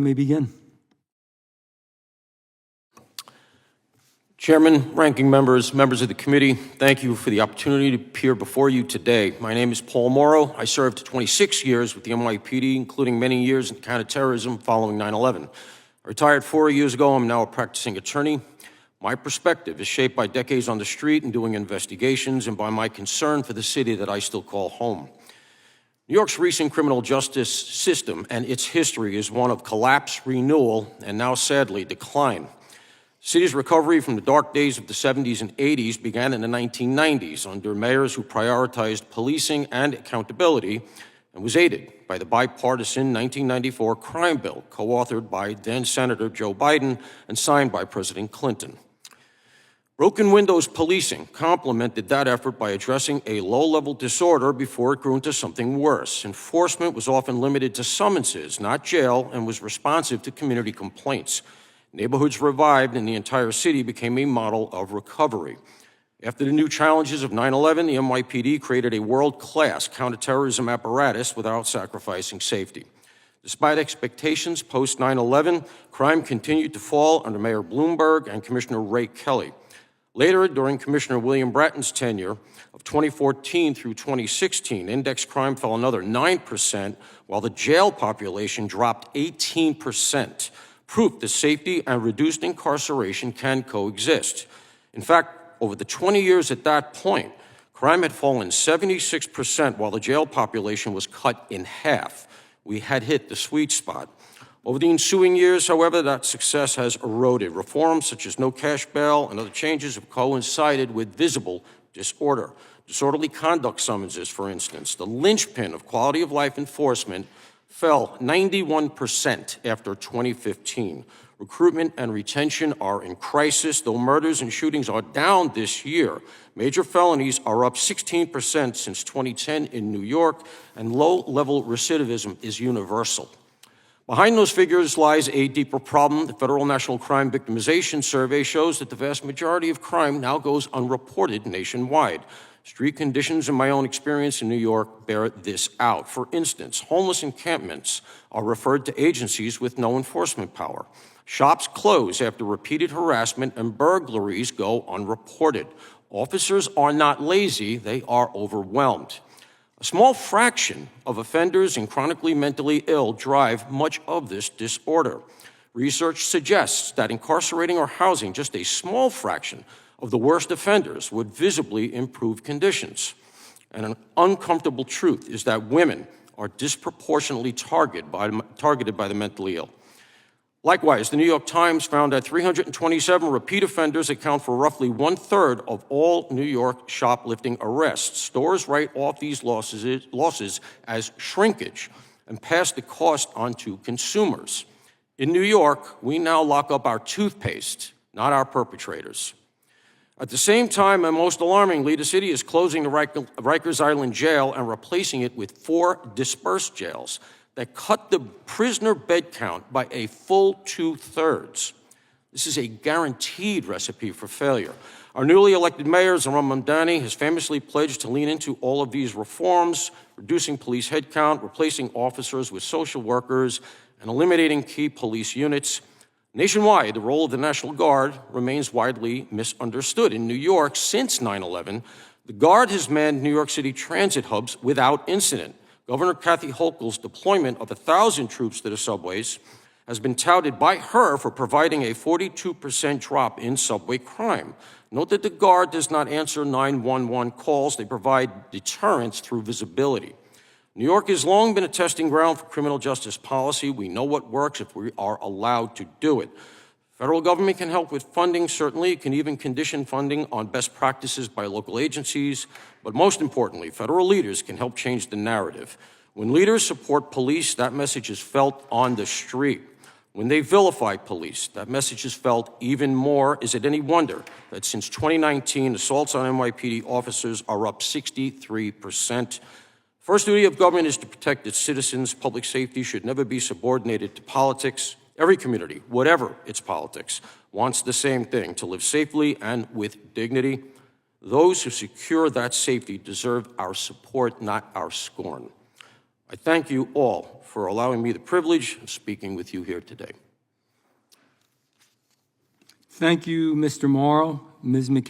You may begin. Chairman, ranking members, members of the committee, thank you for the opportunity to appear before you today. My name is Paul Mauro. I served 26 years with the NYPD, including many years in counterterrorism following 9/11. I retired 4 years ago. I'm now a practicing attorney. My perspective is shaped by decades on the street and doing investigations and by my concern for the city that I still call home. New York's recent criminal justice system and its history is one of collapse, renewal, and now sadly decline. The city's recovery from the dark days of the 70s and 80s began in the 1990s under mayors who prioritized policing and accountability and was aided by the bipartisan 1994 crime bill co-authored by then Senator Joe Biden and signed by President Clinton. Broken windows policing complemented that effort by addressing a low-level disorder before it grew into something worse. Enforcement was often limited to summonses, not jail, and was responsive to community complaints. Neighborhoods revived and the entire city became a model of recovery. After the new challenges of 9/11, the NYPD created a world-class counterterrorism apparatus without sacrificing safety. Despite expectations post-9/11, crime continued to fall under Mayor Bloomberg and Commissioner Ray Kelly. Later, during Commissioner William Bratton's tenure of 2014 through 2016, index crime fell another 9%, while the jail population dropped 18%. Proof that safety and reduced incarceration can coexist. In fact, over the 20 years at that point, crime had fallen 76% while the jail population was cut in half. We had hit the sweet spot. Over the ensuing years, however, that success has eroded. Reforms such as no cash bail and other changes have coincided with visible disorder. Disorderly conduct summonses, for instance, the linchpin of quality of life enforcement, fell 91% after 2015. Recruitment and retention are in crisis, though murders and shootings are down this year. Major felonies are up 16% since 2010 in New York, and low-level recidivism is universal. Behind those figures lies a deeper problem. The Federal National Crime Victimization Survey shows that the vast majority of crime now goes unreported nationwide. Street conditions, in my own experience in New York, bear this out. For instance, homeless encampments are referred to agencies with no enforcement power. Shops close after repeated harassment, and burglaries go unreported. Officers are not lazy, they are overwhelmed. A small fraction of offenders and chronically mentally ill drive much of this disorder. Research suggests that incarcerating or housing just a small fraction of the worst offenders would visibly improve conditions. And an uncomfortable truth is that women are disproportionately targeted by the mentally ill. Likewise, the New York Times found that 327 repeat offenders account for roughly 1/3 of all New York shoplifting arrests. Stores write off these losses as shrinkage and pass the cost on to consumers. In New York, we now lock up our toothpaste, not our perpetrators. At the same time, and most alarmingly, the city is closing the Rikers Island jail and replacing it with 4 dispersed jails that cut the prisoner bed count by a full 2/3. This is a guaranteed recipe for failure. Our newly elected mayor, Zohran Mamdani, has famously pledged to lean into all of these reforms, reducing police headcount, replacing officers with social workers, and eliminating key police units. Nationwide, the role of the National Guard remains widely misunderstood. In New York, since 9/11, the Guard has manned New York City transit hubs without incident. Governor Kathy Hochul's deployment of 1,000 troops to the subways has been touted by her for providing a 42% drop in subway crime. Note that the Guard does not answer 911 calls. They provide deterrence through visibility. New York has long been a testing ground for criminal justice policy. We know what works if we are allowed to do it. Federal government can help with funding, certainly. It can even condition funding on best practices by local agencies. But most importantly, federal leaders can help change the narrative. When leaders support police, that message is felt on the street. When they vilify police, that message is felt even more. Is it any wonder that since 2019, assaults on NYPD officers are up 63%? First duty of government is to protect its citizens. Public safety should never be subordinated to politics. Every community, whatever its politics, wants the same thing, to live safely and with dignity. Those who secure that safety deserve our support, not our scorn. I thank you all for allowing me the privilege of speaking with you here today. Thank you, Mr. Mauro. Ms. McKenzie.